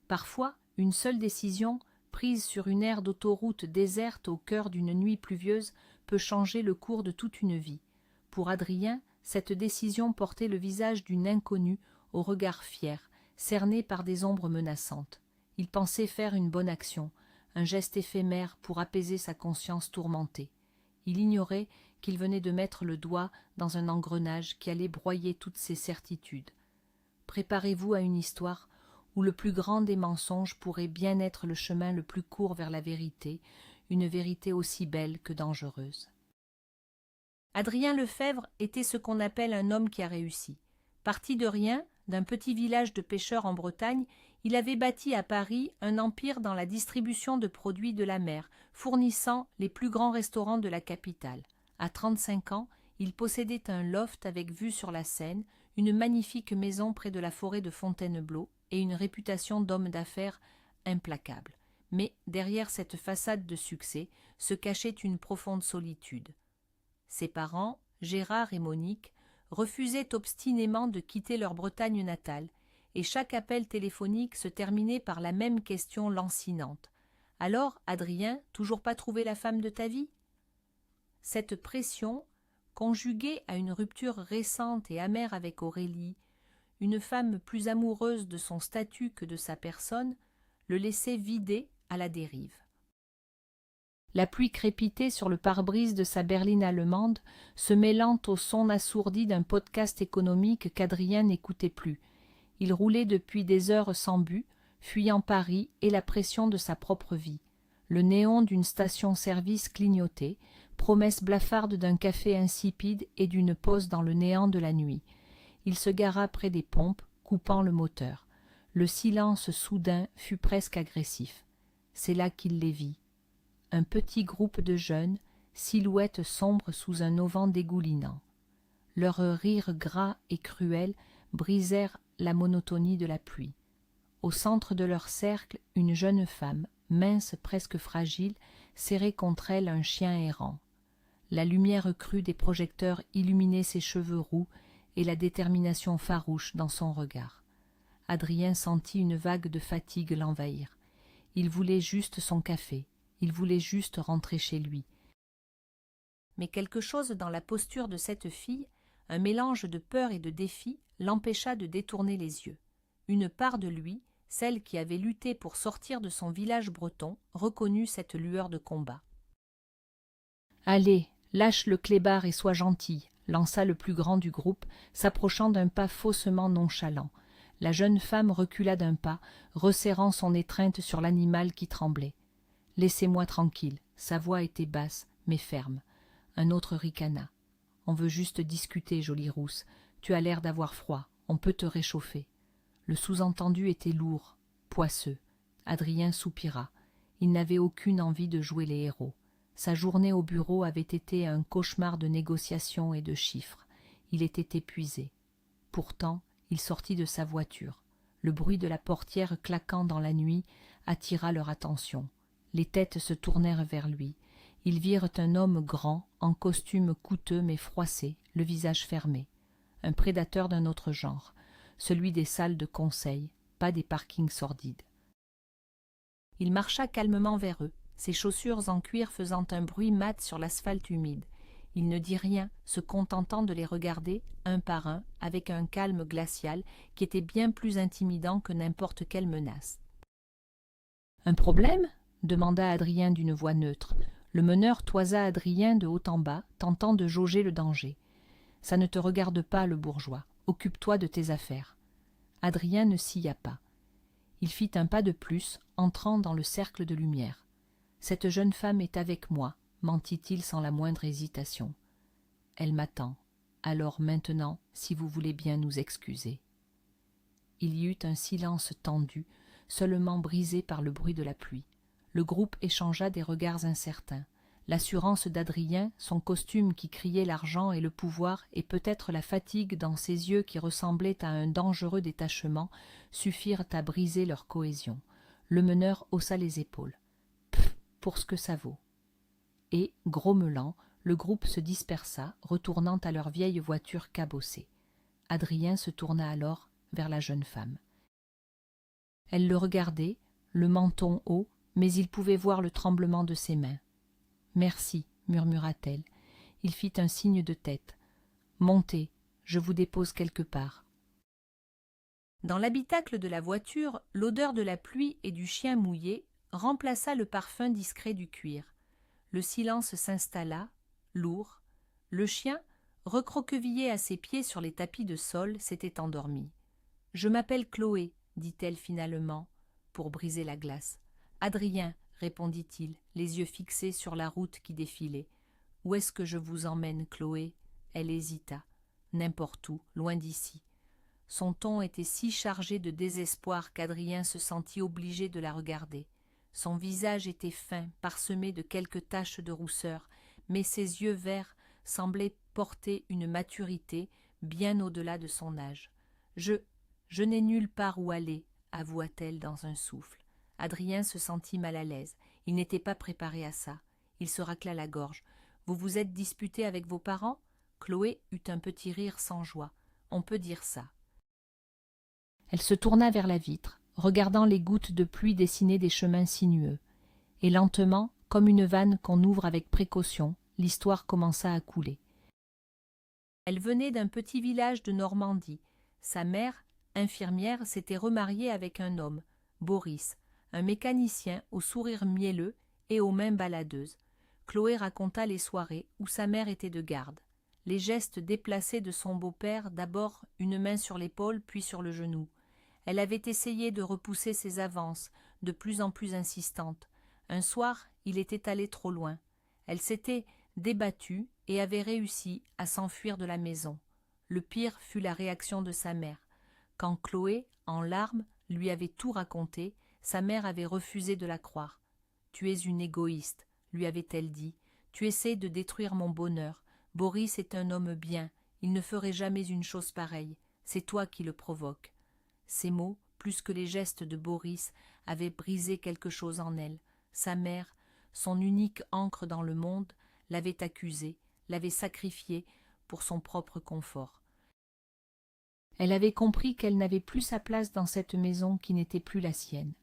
Parfois, une seule décision, prise sur une aire d'autoroute déserte au cœur d'une nuit pluvieuse, peut changer le cours de toute une vie. Pour Adrien, cette décision portait le visage d'une inconnue au regard fier, cerné par des ombres menaçantes. Il pensait faire une bonne action, un geste éphémère pour apaiser sa conscience tourmentée. Il ignorait qu'il venait de mettre le doigt dans un engrenage qui allait broyer toutes ses certitudes. Préparez-vous à une histoire où le plus grand des mensonges pourrait bien être le chemin le plus court vers la vérité, une vérité aussi belle que dangereuse. Adrien Lefebvre était ce qu'on appelle un homme qui a réussi. Parti de rien, d'un petit village de pêcheurs en Bretagne, il avait bâti à Paris un empire dans la distribution de produits de la mer, fournissant les plus grands restaurants de la capitale. À 35 ans, il possédait un loft avec vue sur la Seine, une magnifique maison près de la forêt de Fontainebleau et une réputation d'homme d'affaires implacable. Mais derrière cette façade de succès se cachait une profonde solitude. Ses parents, Gérard et Monique, refusaient obstinément de quitter leur Bretagne natale, et chaque appel téléphonique se terminait par la même question lancinante. « Alors, Adrien, toujours pas trouvé la femme de ta vie ?» Cette pression, conjuguée à une rupture récente et amère avec Aurélie, une femme plus amoureuse de son statut que de sa personne, le laissait vider à la dérive. La pluie crépitait sur le pare-brise de sa berline allemande, se mêlant au son assourdi d'un podcast économique qu'Adrien n'écoutait plus. Il roulait depuis des heures sans but, fuyant Paris et la pression de sa propre vie. Le néon d'une station-service clignotait, promesse blafarde d'un café insipide et d'une pause dans le néant de la nuit. Il se gara près des pompes, coupant le moteur. Le silence soudain fut presque agressif. C'est là qu'il les vit. Un petit groupe de jeunes, silhouettes sombres sous un auvent dégoulinant. Leurs rires gras et cruels brisèrent la monotonie de la pluie. Au centre de leur cercle, une jeune femme, mince, presque fragile, serrait contre elle un chien errant. La lumière crue des projecteurs illuminait ses cheveux roux et la détermination farouche dans son regard. Adrien sentit une vague de fatigue l'envahir. Il voulait juste son café, il voulait juste rentrer chez lui. Mais quelque chose dans la posture de cette fille, un mélange de peur et de défi, l'empêcha de détourner les yeux. Une part de lui, celle qui avait lutté pour sortir de son village breton, reconnut cette lueur de combat. « Allez, lâche le clébard et sois gentil », lança le plus grand du groupe, s'approchant d'un pas faussement nonchalant. La jeune femme recula d'un pas, resserrant son étreinte sur l'animal qui tremblait. « Laissez-moi tranquille », sa voix était basse, mais ferme. Un autre ricana. « On veut juste discuter, jolie rousse. Tu as l'air d'avoir froid, on peut te réchauffer. » Le sous-entendu était lourd, poisseux. Adrien soupira. Il n'avait aucune envie de jouer les héros. Sa journée au bureau avait été un cauchemar de négociations et de chiffres. Il était épuisé. Pourtant, il sortit de sa voiture. Le bruit de la portière claquant dans la nuit attira leur attention. Les têtes se tournèrent vers lui. Ils virent un homme grand, en costume coûteux mais froissé, le visage fermé. Un prédateur d'un autre genre, celui des salles de conseil, pas des parkings sordides. Il marcha calmement vers eux, ses chaussures en cuir faisant un bruit mat sur l'asphalte humide. Il ne dit rien, se contentant de les regarder, un par un, avec un calme glacial qui était bien plus intimidant que n'importe quelle menace. « Un problème ?» demanda Adrien d'une voix neutre. Le meneur toisa Adrien de haut en bas, tentant de jauger le danger. « Ça ne te regarde pas, le bourgeois. Occupe-toi de tes affaires. » Adrien ne sia pas. Il fit un pas de plus, entrant dans le cercle de lumière. « Cette jeune femme est avec moi, » mentit-il sans la moindre hésitation. « Elle m'attend. Alors maintenant, si vous voulez bien nous excuser. » Il y eut un silence tendu, seulement brisé par le bruit de la pluie. Le groupe échangea des regards incertains. L'assurance d'Adrien, son costume qui criait l'argent et le pouvoir, et peut-être la fatigue dans ses yeux qui ressemblaient à un dangereux détachement, suffirent à briser leur cohésion. Le meneur haussa les épaules. « Pff, pour ce que ça vaut. » Et, grommelant, le groupe se dispersa, retournant à leur vieille voiture cabossée. Adrien se tourna alors vers la jeune femme. Elle le regardait, le menton haut, mais il pouvait voir le tremblement de ses mains. « Merci, murmura-t-elle. Il fit un signe de tête. « Montez, je vous dépose quelque part. » Dans l'habitacle de la voiture, l'odeur de la pluie et du chien mouillé remplaça le parfum discret du cuir. Le silence s'installa, lourd. Le chien, recroquevillé à ses pieds sur les tapis de sol, s'était endormi. « Je m'appelle Chloé, » dit-elle finalement, pour briser la glace. « Adrien, » répondit-il, les yeux fixés sur la route qui défilait. « Où est-ce que je vous emmène, Chloé ?» Elle hésita. « N'importe où, loin d'ici. » Son ton était si chargé de désespoir qu'Adrien se sentit obligé de la regarder. Son visage était fin, parsemé de quelques taches de rousseur, mais ses yeux verts semblaient porter une maturité bien au-delà de son âge. « Je n'ai nulle part où aller, » avoua-t-elle dans un souffle. Adrien se sentit mal à l'aise. Il n'était pas préparé à ça. Il se racla la gorge. « Vous vous êtes disputé avec vos parents ?» Chloé eut un petit rire sans joie. « On peut dire ça. » Elle se tourna vers la vitre, regardant les gouttes de pluie dessiner des chemins sinueux. Et lentement, comme une vanne qu'on ouvre avec précaution, l'histoire commença à couler. Elle venait d'un petit village de Normandie. Sa mère, infirmière, s'était remariée avec un homme, Boris, un mécanicien au sourire mielleux et aux mains baladeuses. Chloé raconta les soirées où sa mère était de garde. Les gestes déplacés de son beau-père, d'abord une main sur l'épaule puis sur le genou. Elle avait essayé de repousser ses avances, de plus en plus insistantes. Un soir, il était allé trop loin. Elle s'était débattue et avait réussi à s'enfuir de la maison. Le pire fut la réaction de sa mère. Quand Chloé, en larmes, lui avait tout raconté, sa mère avait refusé de la croire. « Tu es une égoïste, » lui avait-elle dit. « Tu essaies de détruire mon bonheur. Boris est un homme bien, il ne ferait jamais une chose pareille. C'est toi qui le provoques. » Ces mots, plus que les gestes de Boris, avaient brisé quelque chose en elle. Sa mère, son unique ancre dans le monde, l'avait accusée, l'avait sacrifiée pour son propre confort. Elle avait compris qu'elle n'avait plus sa place dans cette maison qui n'était plus la sienne.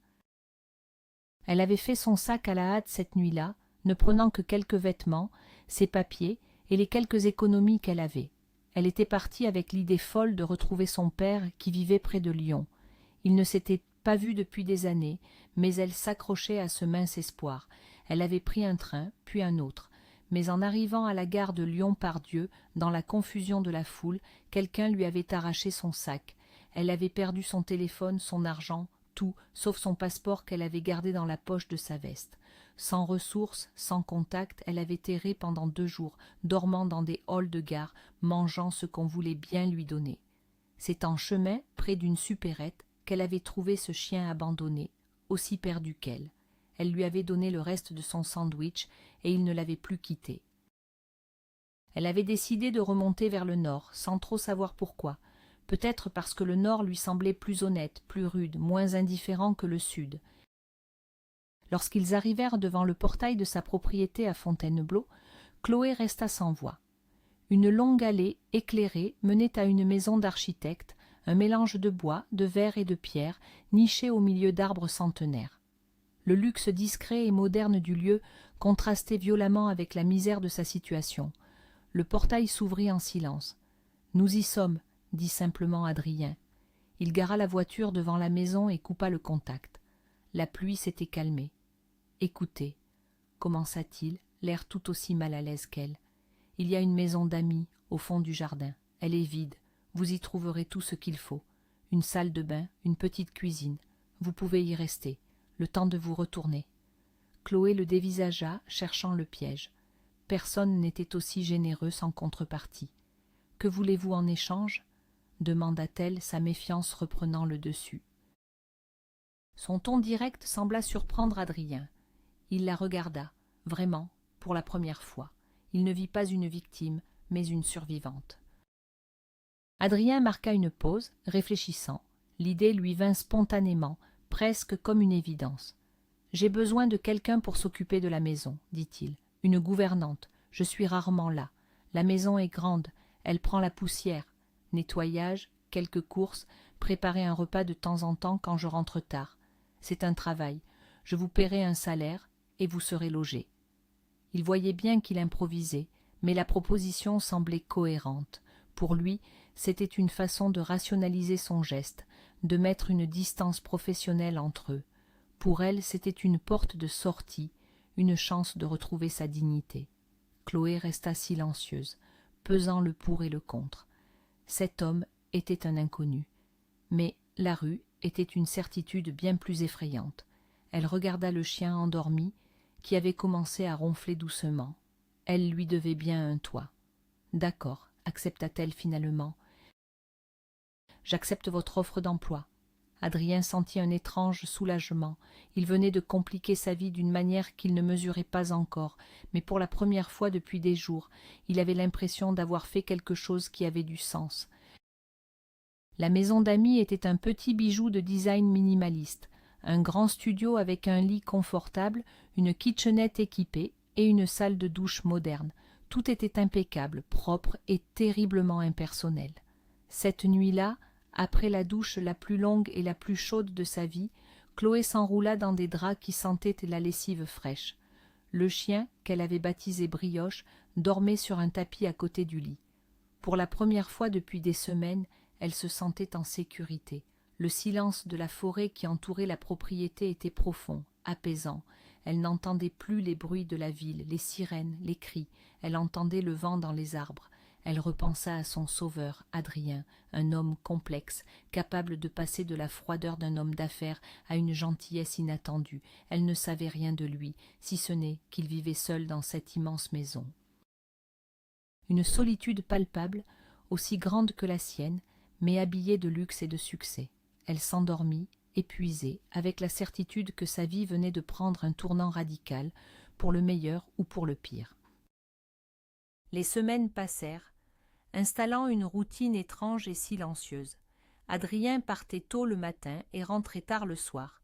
Elle avait fait son sac à la hâte cette nuit-là, ne prenant que quelques vêtements, ses papiers et les quelques économies qu'elle avait. Elle était partie avec l'idée folle de retrouver son père qui vivait près de Lyon. Il ne s'était pas vu depuis des années, mais elle s'accrochait à ce mince espoir. Elle avait pris un train, puis un autre. Mais en arrivant à la gare de Lyon-Pardieu, dans la confusion de la foule, quelqu'un lui avait arraché son sac. Elle avait perdu son téléphone, son argent, tout, sauf son passeport qu'elle avait gardé dans la poche de sa veste. Sans ressources, sans contact, elle avait erré pendant 2 jours, dormant dans des halls de gare, mangeant ce qu'on voulait bien lui donner. C'est en chemin, près d'une supérette, qu'elle avait trouvé ce chien abandonné, aussi perdu qu'elle. Elle lui avait donné le reste de son sandwich et il ne l'avait plus quitté. Elle avait décidé de remonter vers le nord, sans trop savoir pourquoi. Peut-être parce que le nord lui semblait plus honnête, plus rude, moins indifférent que le sud. Lorsqu'ils arrivèrent devant le portail de sa propriété à Fontainebleau, Chloé resta sans voix. Une longue allée éclairée menait à une maison d'architecte, un mélange de bois, de verre et de pierre, nichée au milieu d'arbres centenaires. Le luxe discret et moderne du lieu contrastait violemment avec la misère de sa situation. Le portail s'ouvrit en silence. « Nous y sommes », dit simplement Adrien. Il gara la voiture devant la maison et coupa le contact. La pluie s'était calmée. « Écoutez, » commença-t-il, l'air tout aussi mal à l'aise qu'elle. « Il y a une maison d'amis au fond du jardin. Elle est vide. Vous y trouverez tout ce qu'il faut. Une salle de bain, une petite cuisine. Vous pouvez y rester, le temps de vous retourner. » Chloé le dévisagea, cherchant le piège. Personne n'était aussi généreux sans contrepartie. « Que voulez-vous en échange ?» demanda-t-elle, sa méfiance reprenant le dessus. Son ton direct sembla surprendre Adrien. Il la regarda, vraiment, pour la première fois. Il ne vit pas une victime, mais une survivante. Adrien marqua une pause, réfléchissant. L'idée lui vint spontanément, presque comme une évidence. « J'ai besoin de quelqu'un pour s'occuper de la maison, » dit-il. « Une gouvernante. Je suis rarement là. La maison est grande, elle prend la poussière. Nettoyage, quelques courses, préparer un repas de temps en temps quand je rentre tard. c'est un travail. Je vous paierai un salaire, et vous serez logé. » Il voyait bien qu'il improvisait, mais la proposition semblait cohérente. Pour lui, c'était une façon de rationaliser son geste, de mettre une distance professionnelle entre eux. Pour elle, c'était une porte de sortie, une chance de retrouver sa dignité. Chloé resta silencieuse, pesant le pour et le contre. Cet homme était un inconnu. Mais la rue était une certitude bien plus effrayante. Elle regarda le chien endormi, qui avait commencé à ronfler doucement. Elle lui devait bien un toit. « D'accord, » accepta-t-elle finalement. « J'accepte votre offre d'emploi. » Adrien sentit un étrange soulagement. Il venait de compliquer sa vie d'une manière qu'il ne mesurait pas encore, mais pour la première fois depuis des jours, il avait l'impression d'avoir fait quelque chose qui avait du sens. La maison d'amis était un petit bijou de design minimaliste, un grand studio avec un lit confortable, une kitchenette équipée et une salle de douche moderne. Tout était impeccable, propre et terriblement impersonnel. Cette nuit-là, après la douche la plus longue et la plus chaude de sa vie, Chloé s'enroula dans des draps qui sentaient la lessive fraîche. Le chien, qu'elle avait baptisé Brioche, dormait sur un tapis à côté du lit. Pour la première fois depuis des semaines, elle se sentait en sécurité. Le silence de la forêt qui entourait la propriété était profond, apaisant. Elle n'entendait plus les bruits de la ville, les sirènes, les cris. Elle entendait le vent dans les arbres. Elle repensa à son sauveur, Adrien, un homme complexe, capable de passer de la froideur d'un homme d'affaires à une gentillesse inattendue. Elle ne savait rien de lui, si ce n'est qu'il vivait seul dans cette immense maison. Une solitude palpable, aussi grande que la sienne, mais habillée de luxe et de succès. Elle s'endormit, épuisée, avec la certitude que sa vie venait de prendre un tournant radical, pour le meilleur ou pour le pire. Les semaines passèrent, installant une routine étrange et silencieuse. Adrien partait tôt le matin et rentrait tard le soir.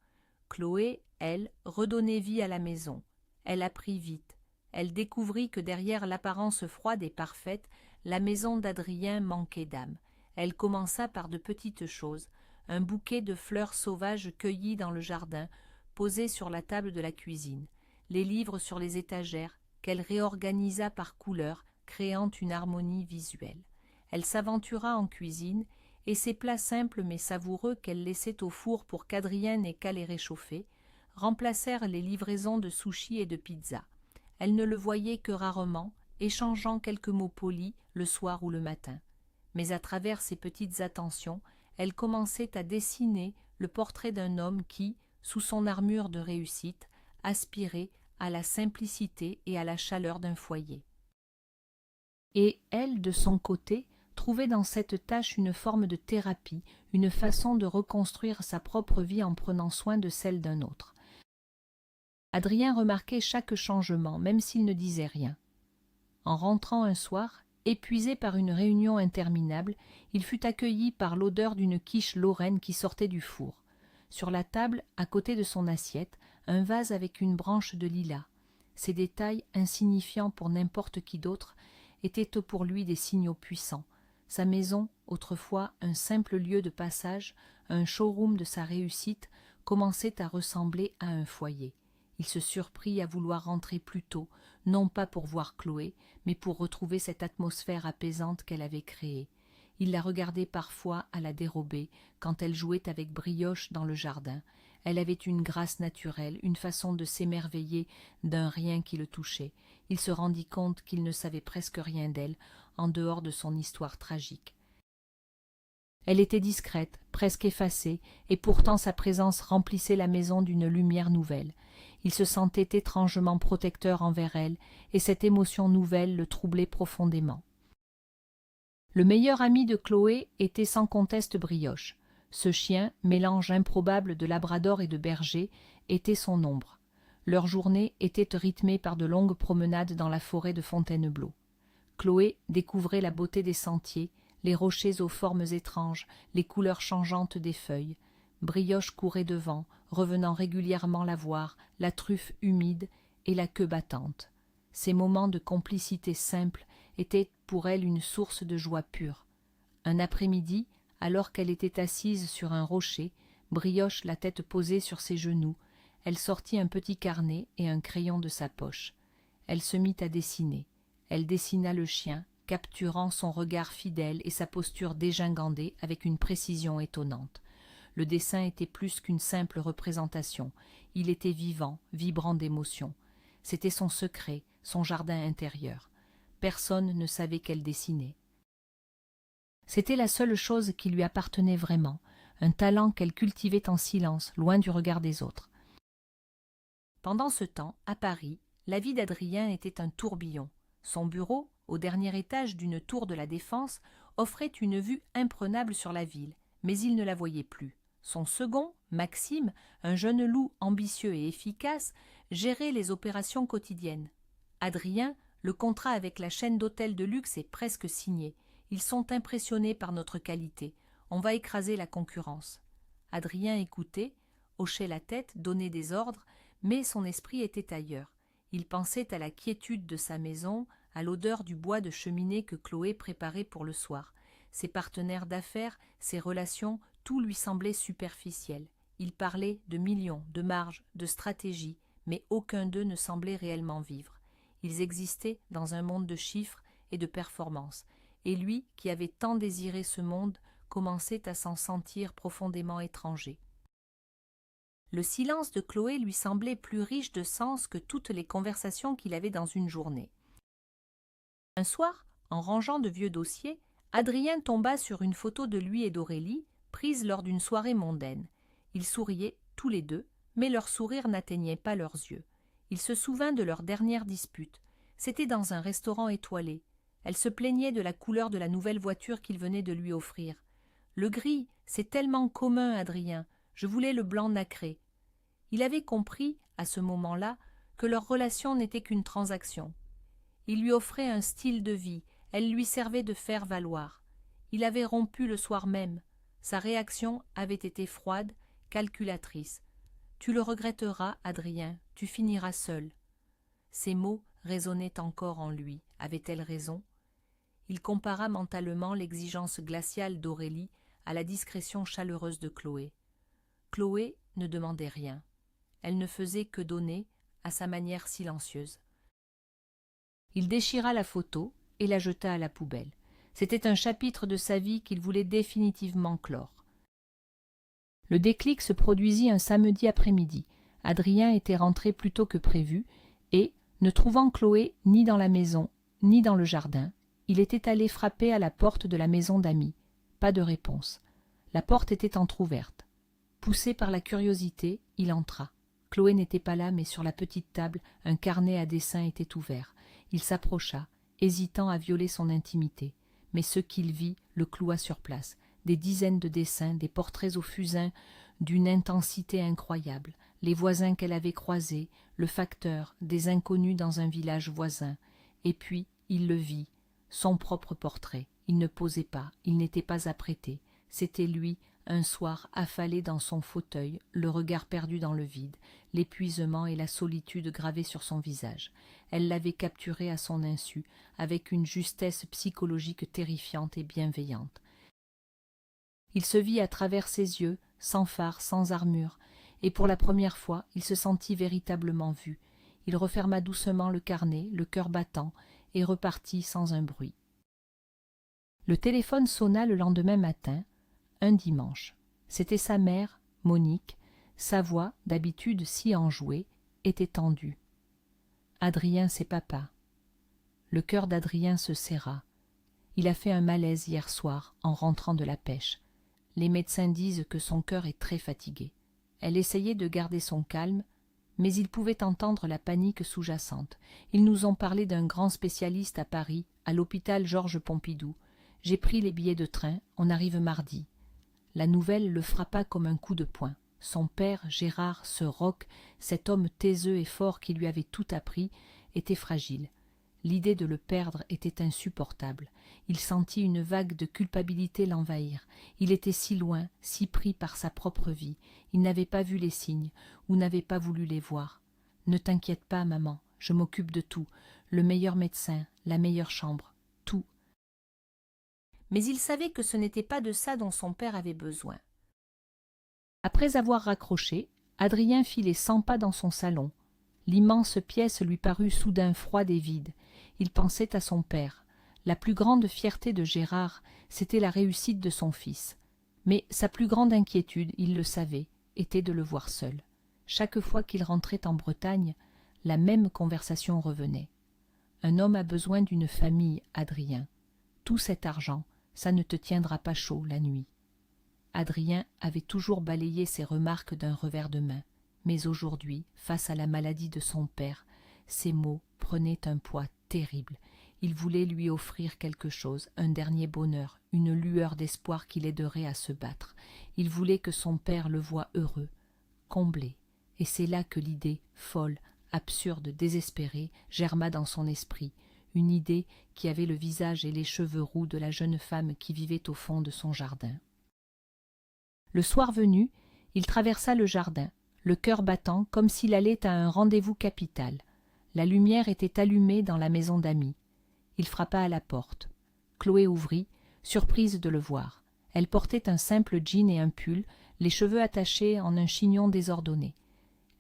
Chloé, elle, redonnait vie à la maison. Elle apprit vite. Elle découvrit que derrière l'apparence froide et parfaite, la maison d'Adrien manquait d'âme. Elle commença par de petites choses, un bouquet de fleurs sauvages cueillies dans le jardin, posé sur la table de la cuisine, les livres sur les étagères, qu'elle réorganisa par couleurs, créant une harmonie visuelle. Elle s'aventura en cuisine, et ces plats simples mais savoureux qu'elle laissait au four pour qu'Adrien n'ait qu'à les réchauffer, remplacèrent les livraisons de sushis et de pizza. Elle ne le voyait que rarement, échangeant quelques mots polis le soir ou le matin. Mais à travers ces petites attentions, elle commençait à dessiner le portrait d'un homme qui, sous son armure de réussite, aspirait à la simplicité et à la chaleur d'un foyer. Et elle, de son côté, trouvait dans cette tâche une forme de thérapie, une façon de reconstruire sa propre vie en prenant soin de celle d'un autre. Adrien remarquait chaque changement, même s'il ne disait rien. En rentrant un soir, épuisé par une réunion interminable, il fut accueilli par l'odeur d'une quiche lorraine qui sortait du four. Sur la table, à côté de son assiette, un vase avec une branche de lilas. Ces détails, insignifiants pour n'importe qui d'autre, étaient pour lui des signaux puissants. Sa maison, autrefois un simple lieu de passage, un showroom de sa réussite, commençait à ressembler à un foyer. Il se surprit à vouloir rentrer plus tôt, non pas pour voir Chloé, mais pour retrouver cette atmosphère apaisante qu'elle avait créée. Il la regardait parfois à la dérobée, quand elle jouait avec Brioche dans le jardin. Elle avait une grâce naturelle, une façon de s'émerveiller d'un rien qui le touchait. Il se rendit compte qu'il ne savait presque rien d'elle, en dehors de son histoire tragique. Elle était discrète, presque effacée, et pourtant sa présence remplissait la maison d'une lumière nouvelle. Il se sentait étrangement protecteur envers elle, et cette émotion nouvelle le troublait profondément. Le meilleur ami de Chloé était sans conteste Brioche. Ce chien, mélange improbable de labrador et de berger, était son ombre. Leurs journées étaient rythmées par de longues promenades dans la forêt de Fontainebleau. Chloé découvrait la beauté des sentiers, les rochers aux formes étranges, les couleurs changeantes des feuilles. Brioche courait devant, revenant régulièrement la voir, la truffe humide et la queue battante. Ces moments de complicité simple étaient pour elle une source de joie pure. Un après-midi, alors qu'elle était assise sur un rocher, Brioche, la tête posée sur ses genoux, elle sortit un petit carnet et un crayon de sa poche. Elle se mit à dessiner. Elle dessina le chien, capturant son regard fidèle et sa posture dégingandée avec une précision étonnante. Le dessin était plus qu'une simple représentation. Il était vivant, vibrant d'émotion. C'était son secret, son jardin intérieur. Personne ne savait qu'elle dessinait. C'était la seule chose qui lui appartenait vraiment, un talent qu'elle cultivait en silence, loin du regard des autres. Pendant ce temps, à Paris, la vie d'Adrien était un tourbillon. Son bureau, au dernier étage d'une tour de la Défense, offrait une vue imprenable sur la ville, mais il ne la voyait plus. Son second, Maxime, un jeune loup ambitieux et efficace, gérait les opérations quotidiennes. Adrien, le contrat avec la chaîne d'hôtels de luxe est presque signé. Ils sont impressionnés par notre qualité. On va écraser la concurrence. Adrien écoutait, hochait la tête, donnait des ordres, mais son esprit était ailleurs. Il pensait à la quiétude de sa maison, à l'odeur du bois de cheminée que Chloé préparait pour le soir. Ses partenaires d'affaires, ses relations, tout lui semblait superficiel. Il parlait de millions, de marge, de stratégie, mais aucun d'eux ne semblait réellement vivre. Ils existaient dans un monde de chiffres et de performances, et lui, qui avait tant désiré ce monde, commençait à s'en sentir profondément étranger. Le silence de Chloé lui semblait plus riche de sens que toutes les conversations qu'il avait dans une journée. Un soir, en rangeant de vieux dossiers, Adrien tomba sur une photo de lui et d'Aurélie, prise lors d'une soirée mondaine. Ils souriaient, tous les deux, mais leur sourire n'atteignait pas leurs yeux. Il se souvint de leur dernière dispute. C'était dans un restaurant étoilé. Elle se plaignait de la couleur de la nouvelle voiture qu'il venait de lui offrir. « Le gris, c'est tellement commun, Adrien. Je voulais le blanc nacré. » Il avait compris, à ce moment-là, que leur relation n'était qu'une transaction. Il lui offrait un style de vie, elle lui servait de faire valoir. Il avait rompu le soir même. Sa réaction avait été froide, calculatrice. « Tu le regretteras, Adrien, tu finiras seul. » Ces mots résonnaient encore en lui. Avait-elle raison? Il compara mentalement l'exigence glaciale d'Aurélie à la discrétion chaleureuse de Chloé. Chloé ne demandait rien. Elle ne faisait que donner, à sa manière silencieuse. Il déchira la photo et la jeta à la poubelle. C'était un chapitre de sa vie qu'il voulait définitivement clore. Le déclic se produisit un samedi après-midi. Adrien était rentré plus tôt que prévu et, ne trouvant Chloé ni dans la maison, ni dans le jardin, il était allé frapper à la porte de la maison d'amis. Pas de réponse. La porte était entr'ouverte. Poussé par la curiosité, il entra. Chloé n'était pas là, mais sur la petite table, un carnet à dessin était ouvert. Il s'approcha, hésitant à violer son intimité. Mais ce qu'il vit le cloua sur place. Des dizaines de dessins, des portraits au fusain d'une intensité incroyable, les voisins qu'elle avait croisés, le facteur, des inconnus dans un village voisin. Et puis, il le vit, son propre portrait. Il ne posait pas, il n'était pas apprêté. C'était lui, un soir affalé dans son fauteuil, le regard perdu dans le vide, l'épuisement et la solitude gravés sur son visage. Elle l'avait capturé à son insu, avec une justesse psychologique terrifiante et bienveillante. Il se vit à travers ses yeux, sans phare, sans armure, et pour la première fois, il se sentit véritablement vu. Il referma doucement le carnet, le cœur battant, et repartit sans un bruit. Le téléphone sonna le lendemain matin, un dimanche. C'était sa mère, Monique. Sa voix, d'habitude si enjouée, était tendue. « Adrien, c'est papa. » Le cœur d'Adrien se serra. Il a fait un malaise hier soir en rentrant de la pêche. Les médecins disent que son cœur est très fatigué. Elle essayait de garder son calme, mais ils pouvaient entendre la panique sous-jacente. Ils nous ont parlé d'un grand spécialiste à Paris, à l'hôpital Georges Pompidou. J'ai pris les billets de train, on arrive mardi. La nouvelle le frappa comme un coup de poing. Son père, Gérard, ce roc, cet homme taiseux et fort qui lui avait tout appris, était fragile. L'idée de le perdre était insupportable. Il sentit une vague de culpabilité l'envahir. Il était si loin, si pris par sa propre vie. Il n'avait pas vu les signes, ou n'avait pas voulu les voir. « Ne t'inquiète pas, maman, je m'occupe de tout. Le meilleur médecin, la meilleure chambre, tout. » Mais il savait que ce n'était pas de ça dont son père avait besoin. Après avoir raccroché, Adrien fit les 100 pas dans son salon. L'immense pièce lui parut soudain froide et vide. Il pensait à son père. La plus grande fierté de Gérard, c'était la réussite de son fils. Mais sa plus grande inquiétude, il le savait, était de le voir seul. Chaque fois qu'il rentrait en Bretagne, la même conversation revenait. Un homme a besoin d'une famille, Adrien. Tout cet argent, ça ne te tiendra pas chaud la nuit. Adrien avait toujours balayé ces remarques d'un revers de main, mais aujourd'hui, face à la maladie de son père, ces mots prenaient un poids terrible. Il voulait lui offrir quelque chose, un dernier bonheur, une lueur d'espoir qui l'aiderait à se battre. Il voulait que son père le voie heureux, comblé. Et c'est là que l'idée, folle, absurde, désespérée, germa dans son esprit, une idée qui avait le visage et les cheveux roux de la jeune femme qui vivait au fond de son jardin. Le soir venu, il traversa le jardin, le cœur battant comme s'il allait à un rendez-vous capital. La lumière était allumée dans la maison d'amis. Il frappa à la porte. Chloé ouvrit, surprise de le voir. Elle portait un simple jean et un pull, les cheveux attachés en un chignon désordonné.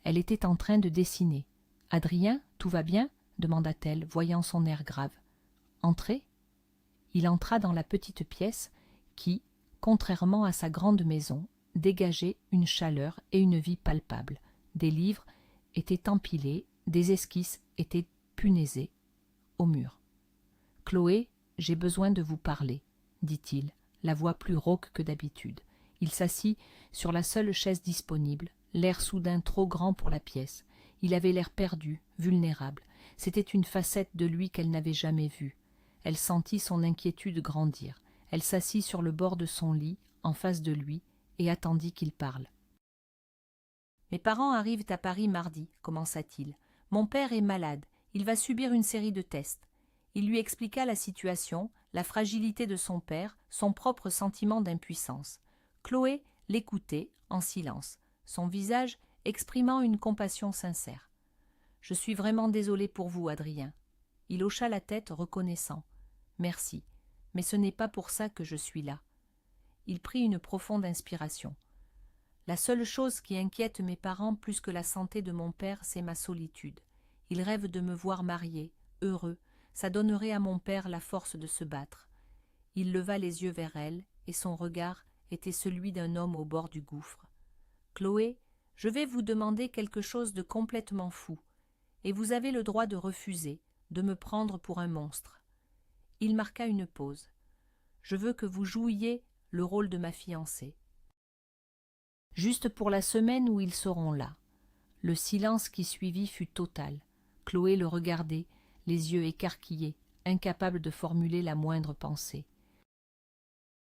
Elle était en train de dessiner. « Adrien, tout va bien ?» demanda-t-elle, voyant son air grave. « Entrez ?» Il entra dans la petite pièce qui, contrairement à sa grande maison, dégageait une chaleur et une vie palpables. Des livres étaient empilés, des esquisses étaient punaisées au mur. « Chloé, j'ai besoin de vous parler, » dit-il, la voix plus rauque que d'habitude. Il s'assit sur la seule chaise disponible, l'air soudain trop grand pour la pièce. Il avait l'air perdu, vulnérable. C'était une facette de lui qu'elle n'avait jamais vue. Elle sentit son inquiétude grandir. Elle s'assit sur le bord de son lit, en face de lui, et attendit qu'il parle. « Mes parents arrivent à Paris mardi, commença-t-il. Mon père est malade, il va subir une série de tests. Il lui expliqua la situation, la fragilité de son père, son propre sentiment d'impuissance. Chloé l'écoutait en silence, son visage exprimant une compassion sincère. « Je suis vraiment désolé pour vous, Adrien. » Il hocha la tête, reconnaissant. « Merci, mais ce n'est pas pour ça que je suis là. » Il prit une profonde inspiration. « La seule chose qui inquiète mes parents plus que la santé de mon père, c'est ma solitude. Ils rêvent de me voir marié, heureux. Ça donnerait à mon père la force de se battre. » Il leva les yeux vers elle, et son regard était celui d'un homme au bord du gouffre. « Chloé, je vais vous demander quelque chose de complètement fou, et vous avez le droit de refuser, de me prendre pour un monstre. » Il marqua une pause. « Je veux que vous jouiez le rôle de ma fiancée. Juste pour la semaine où ils seront là. » Le silence qui suivit fut total. Chloé le regardait, les yeux écarquillés, incapable de formuler la moindre pensée.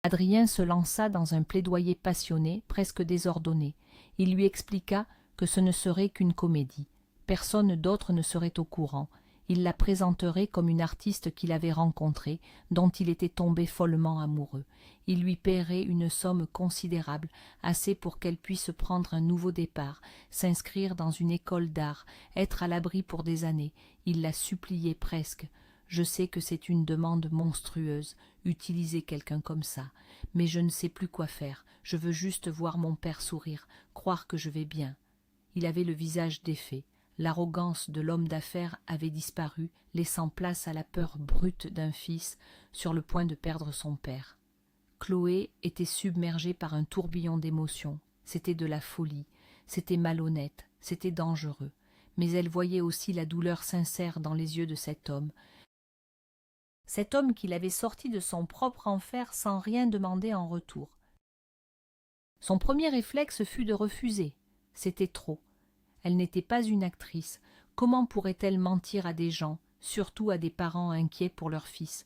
Adrien se lança dans un plaidoyer passionné, presque désordonné. Il lui expliqua que ce ne serait qu'une comédie. Personne d'autre ne serait au courant. Il la présenterait comme une artiste qu'il avait rencontrée, dont il était tombé follement amoureux. Il lui paierait une somme considérable, assez pour qu'elle puisse prendre un nouveau départ, s'inscrire dans une école d'art, être à l'abri pour des années. Il la suppliait presque. « Je sais que c'est une demande monstrueuse, utiliser quelqu'un comme ça, mais je ne sais plus quoi faire. Je veux juste voir mon père sourire, croire que je vais bien. » Il avait le visage défait. L'arrogance de l'homme d'affaires avait disparu, laissant place à la peur brute d'un fils sur le point de perdre son père. Chloé était submergée par un tourbillon d'émotions. C'était de la folie, c'était malhonnête, c'était dangereux. Mais elle voyait aussi la douleur sincère dans les yeux de cet homme qui l'avait sorti de son propre enfer sans rien demander en retour. Son premier réflexe fut de refuser. C'était trop. Elle n'était pas une actrice. Comment pourrait-elle mentir à des gens, surtout à des parents inquiets pour leur fils?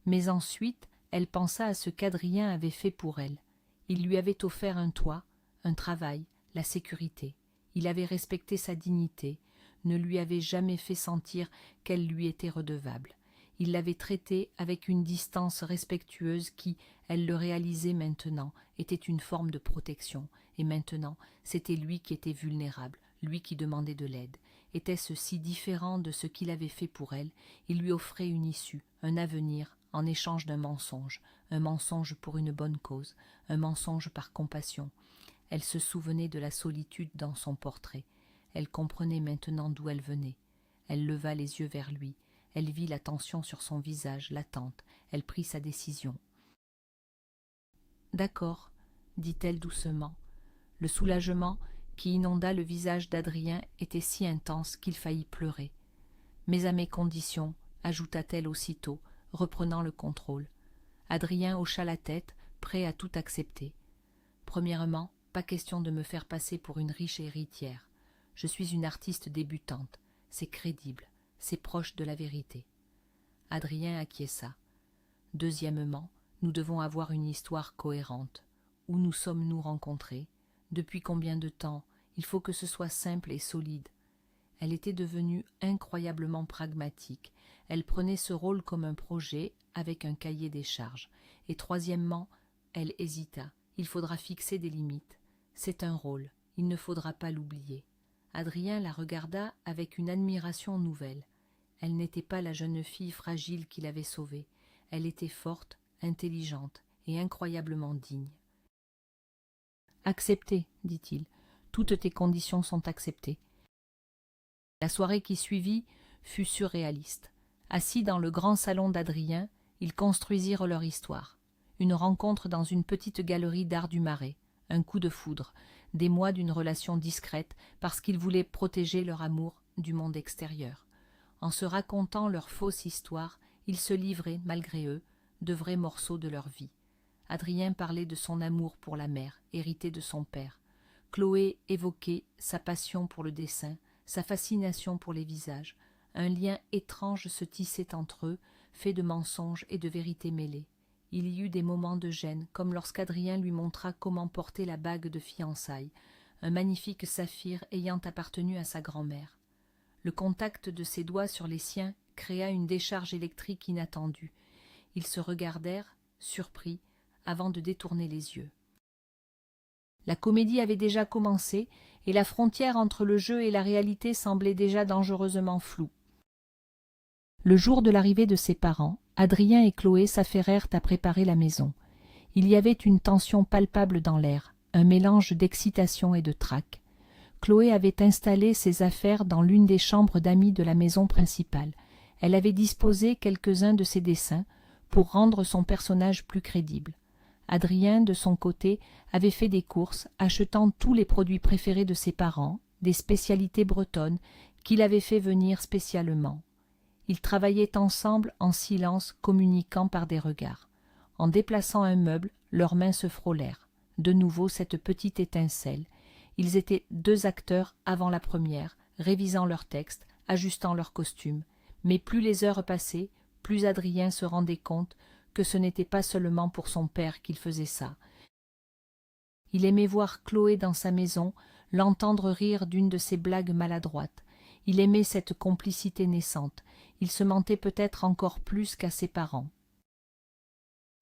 Mais ensuite, elle pensa à ce qu'Adrien avait fait pour elle. Il lui avait offert un toit, un travail, la sécurité. Il avait respecté sa dignité, ne lui avait jamais fait sentir qu'elle lui était redevable. Il l'avait traitée avec une distance respectueuse qui, elle le réalisait maintenant, était une forme de protection. Et maintenant, c'était lui qui était vulnérable, lui qui demandait de l'aide. Était-ce si différent de ce qu'il avait fait pour elle? Il lui offrait une issue, un avenir, en échange d'un mensonge, un mensonge pour une bonne cause, un mensonge par compassion. Elle se souvenait de la solitude dans son portrait. Elle comprenait maintenant d'où elle venait. Elle leva les yeux vers lui. Elle vit la tension sur son visage, l'attente. Elle prit sa décision. « D'accord, dit-elle doucement. Le soulagement qui inonda le visage d'Adrien était si intense qu'il faillit pleurer. « Mais à mes conditions, ajouta-t-elle aussitôt, reprenant le contrôle. Adrien hocha la tête, prêt à tout accepter. Premièrement, pas question de me faire passer pour une riche héritière. Je suis une artiste débutante. C'est crédible, c'est proche de la vérité. Adrien acquiesça. Deuxièmement, nous devons avoir une histoire cohérente. Où nous sommes-nous rencontrés? Depuis combien de temps? Il faut que ce soit simple et solide. Elle était devenue incroyablement pragmatique. Elle prenait ce rôle comme un projet avec un cahier des charges. Et troisièmement, elle hésita. Il faudra fixer des limites. C'est un rôle, il ne faudra pas l'oublier. Adrien la regarda avec une admiration nouvelle. Elle n'était pas la jeune fille fragile qu'il avait sauvée. Elle était forte, intelligente et incroyablement digne. « Accepté, dit-il. Toutes tes conditions sont acceptées. » La soirée qui suivit fut surréaliste. Assis dans le grand salon d'Adrien, ils construisirent leur histoire. Une rencontre dans une petite galerie d'art du Marais, un coup de foudre, des mois d'une relation discrète parce qu'ils voulaient protéger leur amour du monde extérieur. En se racontant leur fausse histoire, ils se livraient, malgré eux, de vrais morceaux de leur vie. Adrien parlait de son amour pour la mère, héritée de son père. Chloé évoquait sa passion pour le dessin, sa fascination pour les visages. Un lien étrange se tissait entre eux, fait de mensonges et de vérités mêlées. Il y eut des moments de gêne, comme lorsqu'Adrien lui montra comment porter la bague de fiançailles, un magnifique saphir ayant appartenu à sa grand-mère. Le contact de ses doigts sur les siens créa une décharge électrique inattendue. Ils se regardèrent, surpris, avant de détourner les yeux. La comédie avait déjà commencé, et la frontière entre le jeu et la réalité semblait déjà dangereusement floue. Le jour de l'arrivée de ses parents, Adrien et Chloé s'affairèrent à préparer la maison. Il y avait une tension palpable dans l'air, un mélange d'excitation et de trac. Chloé avait installé ses affaires dans l'une des chambres d'amis de la maison principale. Elle avait disposé quelques-uns de ses dessins pour rendre son personnage plus crédible. Adrien, de son côté, avait fait des courses, achetant tous les produits préférés de ses parents, des spécialités bretonnes qu'il avait fait venir spécialement. Ils travaillaient ensemble en silence, communiquant par des regards. En déplaçant un meuble, leurs mains se frôlèrent. De nouveau cette petite étincelle. Ils étaient deux acteurs avant la première, révisant leurs textes, ajustant leurs costumes. Mais plus les heures passaient, plus Adrien se rendait compte que ce n'était pas seulement pour son père qu'il faisait ça. Il aimait voir Chloé dans sa maison, l'entendre rire d'une de ses blagues maladroites. Il aimait cette complicité naissante. Il se mentait peut-être encore plus qu'à ses parents.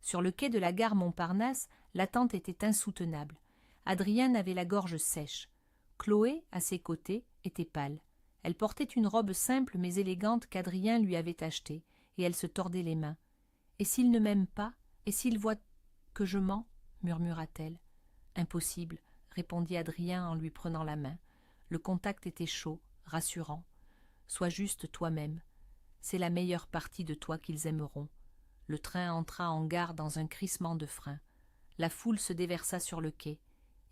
Sur le quai de la gare Montparnasse, l'attente était insoutenable. Adrien avait la gorge sèche. Chloé, à ses côtés, était pâle. Elle portait une robe simple mais élégante qu'Adrien lui avait achetée, et elle se tordait les mains. « Et s'il ne m'aime pas? Et s'il voit que je mens ?» murmura-t-elle. « Impossible, » répondit Adrien en lui prenant la main. Le contact était chaud, rassurant. « Sois juste toi-même. C'est la meilleure partie de toi qu'ils aimeront. » Le train entra en gare dans un crissement de freins. La foule se déversa sur le quai.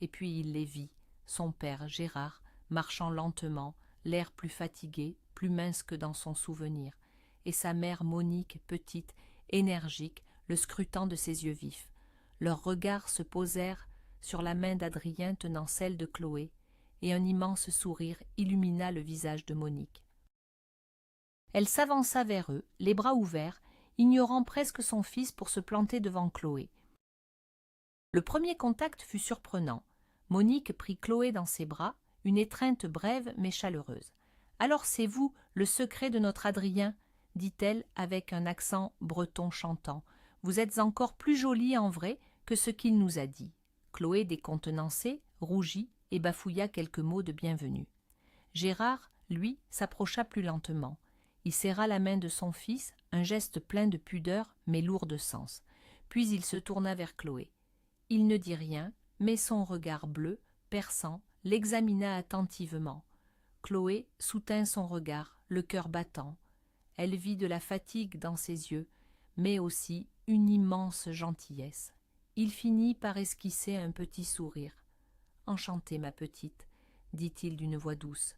Et puis il les vit, son père, Gérard, marchant lentement, l'air plus fatigué, plus mince que dans son souvenir, et sa mère Monique, petite, énergique, le scrutant de ses yeux vifs. Leurs regards se posèrent sur la main d'Adrien tenant celle de Chloé, et un immense sourire illumina le visage de Monique. Elle s'avança vers eux, les bras ouverts, ignorant presque son fils pour se planter devant Chloé. Le premier contact fut surprenant. Monique prit Chloé dans ses bras, une étreinte brève mais chaleureuse. « Alors c'est vous, le secret de notre Adrien ?» dit-elle avec un accent breton chantant. « Vous êtes encore plus jolie en vrai que ce qu'il nous a dit. » Chloé, décontenancée, rougit et bafouilla quelques mots de bienvenue. Gérard, lui, s'approcha plus lentement. Il serra la main de son fils, un geste plein de pudeur mais lourd de sens. Puis il se tourna vers Chloé. Il ne dit rien, mais son regard bleu, perçant, l'examina attentivement. Chloé soutint son regard, le cœur battant. Elle vit de la fatigue dans ses yeux, mais aussi une immense gentillesse. Il finit par esquisser un petit sourire. « Enchantée, ma petite, » dit-il d'une voix douce.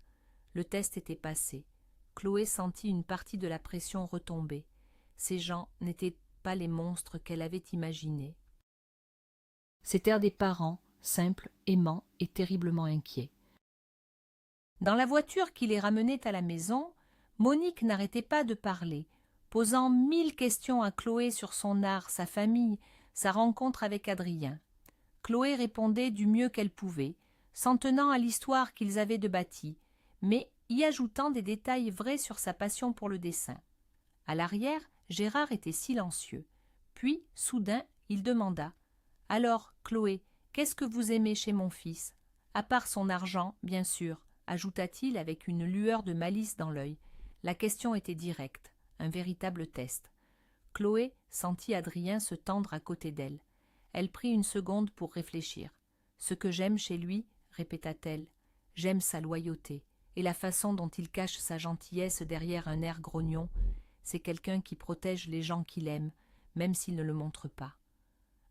Le test était passé. Chloé sentit une partie de la pression retomber. Ces gens n'étaient pas les monstres qu'elle avait imaginés. C'étaient des parents, simples, aimants et terriblement inquiets. Dans la voiture qui les ramenait à la maison, Monique n'arrêtait pas de parler, posant 1000 questions à Chloé sur son art, sa famille, sa rencontre avec Adrien. Chloé répondait du mieux qu'elle pouvait, s'en tenant à l'histoire qu'ils avaient de bâtie, mais y ajoutant des détails vrais sur sa passion pour le dessin. À l'arrière, Gérard était silencieux. Puis, soudain, il demanda « Alors, Chloé, qu'est-ce que vous aimez chez mon fils ? À part son argent, bien sûr, ajouta-t-il avec une lueur de malice dans l'œil. La question était directe, un véritable test. Chloé sentit Adrien se tendre à côté d'elle. Elle prit une seconde pour réfléchir. « Ce que j'aime chez lui, répéta-t-elle, j'aime sa loyauté, et la façon dont il cache sa gentillesse derrière un air grognon. C'est quelqu'un qui protège les gens qu'il aime, même s'il ne le montre pas. »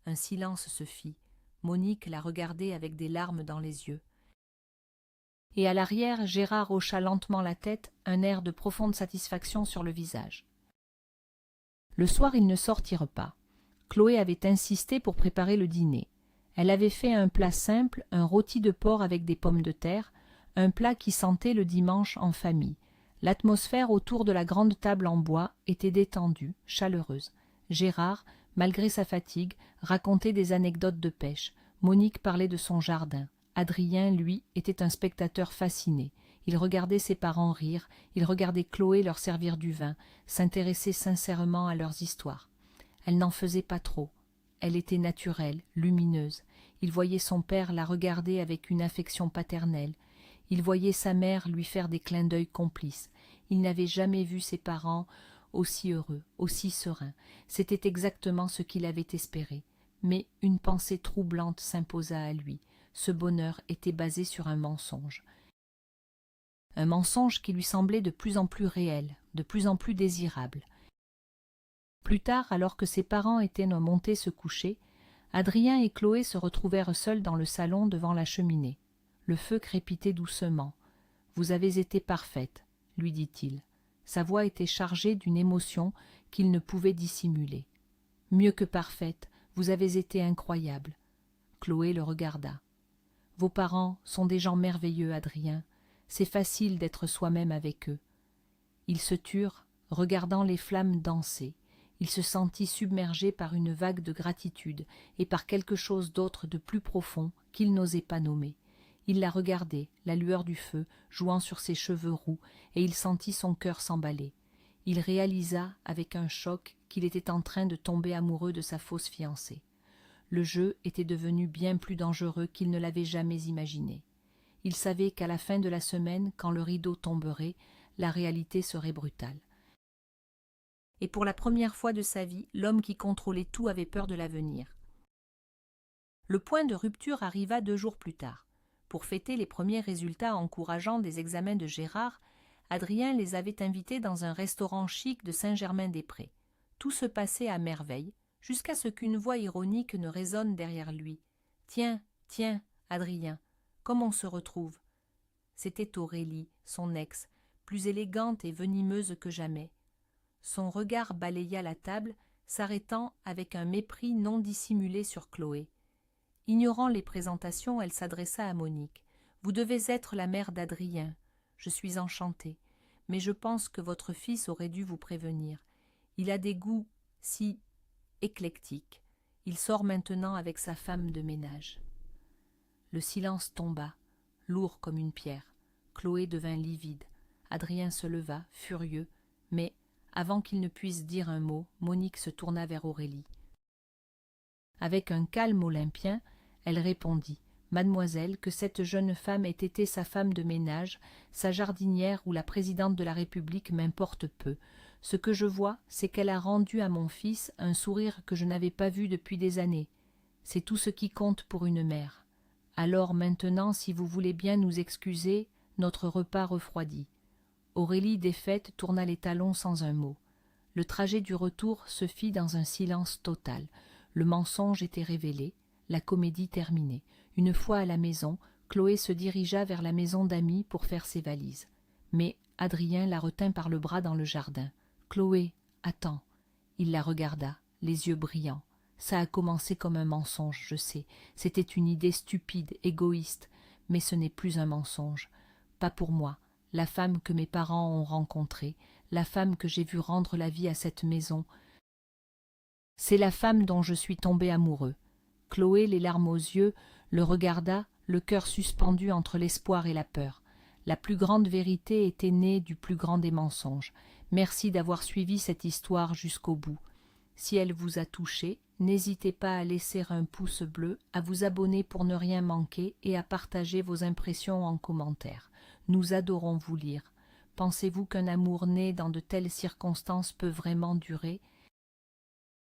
Un silence se fit. Monique la regardait avec des larmes dans les yeux. Et à l'arrière, Gérard hocha lentement la tête, un air de profonde satisfaction sur le visage. Le soir, ils ne sortirent pas. Chloé avait insisté pour préparer le dîner. Elle avait fait un plat simple, un rôti de porc avec des pommes de terre, un plat qui sentait le dimanche en famille. L'atmosphère autour de la grande table en bois était détendue, chaleureuse. Gérard, malgré sa fatigue, racontait des anecdotes de pêche. Monique parlait de son jardin. Adrien, lui, était un spectateur fasciné. Il regardait ses parents rire, il regardait Chloé leur servir du vin, s'intéresser sincèrement à leurs histoires. Elle n'en faisait pas trop. Elle était naturelle, lumineuse. Il voyait son père la regarder avec une affection paternelle. Il voyait sa mère lui faire des clins d'œil complices. Il n'avait jamais vu ses parents aussi heureux, aussi sereins. C'était exactement ce qu'il avait espéré. Mais une pensée troublante s'imposa à lui. Ce bonheur était basé sur un mensonge. Un mensonge qui lui semblait de plus en plus réel, de plus en plus désirable. Plus tard, alors que ses parents étaient montés se coucher, Adrien et Chloé se retrouvèrent seuls dans le salon devant la cheminée. Le feu crépitait doucement. « Vous avez été parfaite, » lui dit-il. Sa voix était chargée d'une émotion qu'il ne pouvait dissimuler. « Mieux que parfaite, vous avez été incroyable. » Chloé le regarda. « Vos parents sont des gens merveilleux, Adrien. C'est facile d'être soi-même avec eux. » Ils se turent, regardant les flammes danser. Il se sentit submergé par une vague de gratitude et par quelque chose d'autre de plus profond qu'il n'osait pas nommer. Il la regardait, la lueur du feu, jouant sur ses cheveux roux, et il sentit son cœur s'emballer. Il réalisa, avec un choc, qu'il était en train de tomber amoureux de sa fausse fiancée. Le jeu était devenu bien plus dangereux qu'il ne l'avait jamais imaginé. Il savait qu'à la fin de la semaine, quand le rideau tomberait, la réalité serait brutale. Et pour la première fois de sa vie, l'homme qui contrôlait tout avait peur de l'avenir. Le point de rupture arriva 2 jours plus tard. Pour fêter les premiers résultats encourageants des examens de Gérard, Adrien les avait invités dans un restaurant chic de Saint-Germain-des-Prés. Tout se passait à merveille, jusqu'à ce qu'une voix ironique ne résonne derrière lui. « Tiens, tiens, Adrien, comme on se retrouve !» C'était Aurélie, son ex, plus élégante et venimeuse que jamais. Son regard balaya la table, s'arrêtant avec un mépris non dissimulé sur Chloé. Ignorant les présentations, elle s'adressa à Monique. « Vous devez être la mère d'Adrien. Je suis enchantée, mais je pense que votre fils aurait dû vous prévenir. Il a des goûts si éclectiques. Il sort maintenant avec sa femme de ménage. » Le silence tomba, lourd comme une pierre. Chloé devint livide. Adrien se leva, furieux, mais, avant qu'il ne puisse dire un mot, Monique se tourna vers Aurélie. Avec un calme olympien, elle répondit « Mademoiselle, que cette jeune femme ait été sa femme de ménage, sa jardinière ou la présidente de la République m'importe peu. Ce que je vois, c'est qu'elle a rendu à mon fils un sourire que je n'avais pas vu depuis des années. C'est tout ce qui compte pour une mère. Alors maintenant, si vous voulez bien nous excuser, notre repas refroidit. » Aurélie, défaite, tourna les talons sans un mot. Le trajet du retour se fit dans un silence total. Le mensonge était révélé, la comédie terminée. Une fois à la maison, Chloé se dirigea vers la maison d'Amy pour faire ses valises. Mais Adrien la retint par le bras dans le jardin. « Chloé, attends. » Il la regarda, les yeux brillants. « Ça a commencé comme un mensonge, je sais. C'était une idée stupide, égoïste. Mais ce n'est plus un mensonge. Pas pour moi. La femme que mes parents ont rencontrée, la femme que j'ai vue rendre la vie à cette maison, c'est la femme dont je suis tombé amoureux. » Chloé, les larmes aux yeux, le regarda, le cœur suspendu entre l'espoir et la peur. La plus grande vérité était née du plus grand des mensonges. Merci d'avoir suivi cette histoire jusqu'au bout. Si elle vous a touché, n'hésitez pas à laisser un pouce bleu, à vous abonner pour ne rien manquer et à partager vos impressions en commentaire. Nous adorons vous lire. Pensez-vous qu'un amour né dans de telles circonstances peut vraiment durer ?